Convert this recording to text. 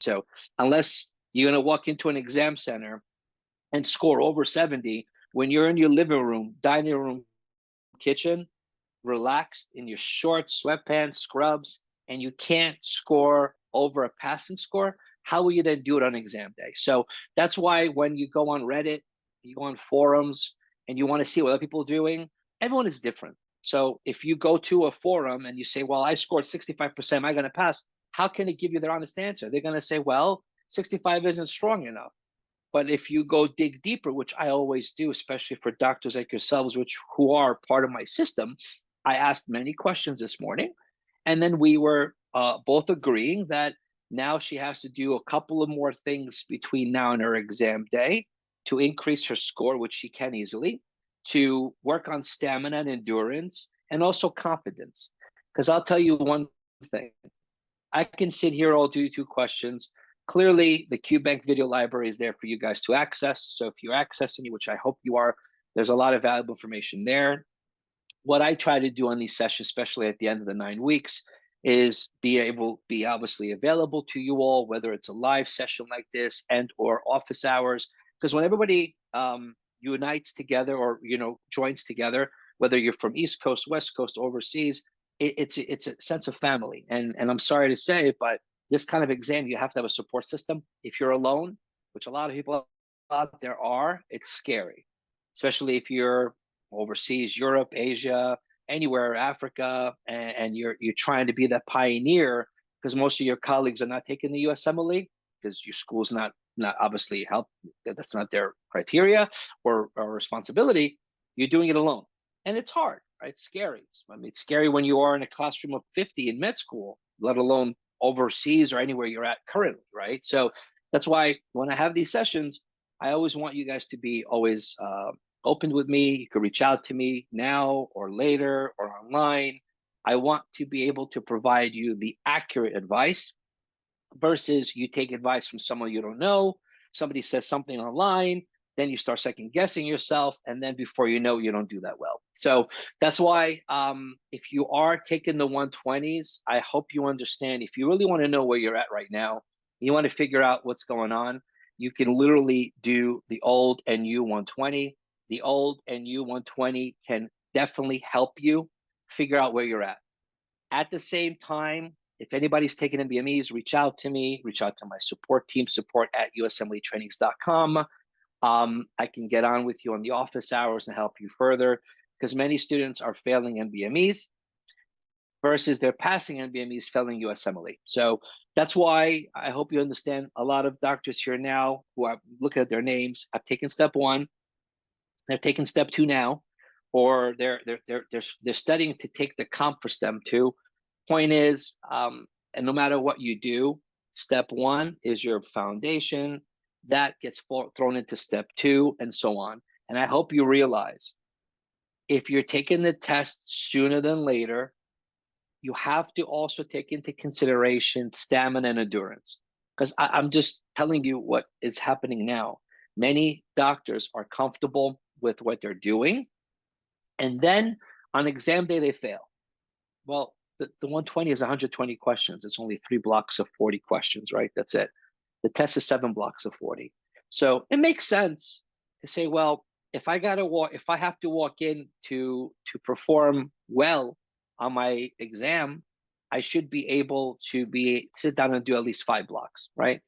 So unless you're going to walk into an exam center and score over 70, when you're in your living room, dining room, kitchen, relaxed in your shorts, sweatpants, scrubs, and you can't score over a passing score, how will you then do it on exam day? So that's why when you go on Reddit, you go on forums, and you want to see what other people are doing, everyone is different. So if you go to a forum and you say, well, I scored 65%, am I going to pass? How can they give you their honest answer? They're going to say, well, 65 isn't strong enough. But if you go dig deeper, which I always do, especially for doctors like yourselves, who are part of my system, I asked many questions this morning, and then we were both agreeing that now she has to do a couple of more things between now and her exam day to increase her score, which she can easily, to work on stamina and endurance, and also confidence. Because I'll tell you one thing, I can sit here, I'll do 2 questions. Clearly, the QBank video library is there for you guys to access. So if you're accessing it, which I hope you are, there's a lot of valuable information there. What I try to do on these sessions, especially at the end of the 9 weeks, is be obviously available to you all, whether it's a live session like this and or office hours. Because when everybody unites together or joins together, whether you're from East Coast, West Coast, overseas, it's a sense of family. And I'm sorry to say, but this kind of exam, you have to have a support system. If you're alone, which a lot of people out there are, it's scary, especially if you're overseas, Europe, Asia, anywhere, Africa, and you're trying to be that pioneer, because most of your colleagues are not taking the USMLE because your school's not obviously help. That's not their criteria or responsibility. You're doing it alone, and it's hard, right? It's scary. I mean, it's scary when you are in a classroom of 50 in med school, let alone overseas or anywhere you're at currently, right? So that's why when I have these sessions, I always want you guys to be always open with me. You can reach out to me now or later or online. I want to be able to provide you the accurate advice versus you take advice from someone you don't know. Somebody says something online, then you start second guessing yourself, and then before you know, you don't do that well. So that's why if you are taking the 120s, I hope you understand, if you really want to know where you're at right now, you want to figure out what's going on, you can literally do the old and new 120. The old and new 120 can definitely help you figure out where you're at. At the same time, if anybody's taking NBMEs, reach out to me, reach out to my support team, support@usmletrainings.com. I can get on with you on the office hours and help you further, because many students are failing NBMEs versus they're passing NBMEs, failing USMLE. So that's why I hope you understand. A lot of doctors here now who are looking at their names have taken step 1, they're taking step 2 now, or they're studying to take the comp for step 2. Point is, and no matter what you do, step 1 is your foundation. That gets thrown into step 2 and so on. And I hope you realize, if you're taking the test sooner than later, you have to also take into consideration stamina and endurance. Because I'm just telling you what is happening now. Many doctors are comfortable with what they're doing, and then on exam day, they fail. Well, the 120 is 120 questions. It's only 3 blocks of 40 questions, right? That's it. The test is 7 blocks of 40. So it makes sense to say, well, if I have to walk in to perform well on my exam, I should be able to sit down and do at least 5 blocks, right?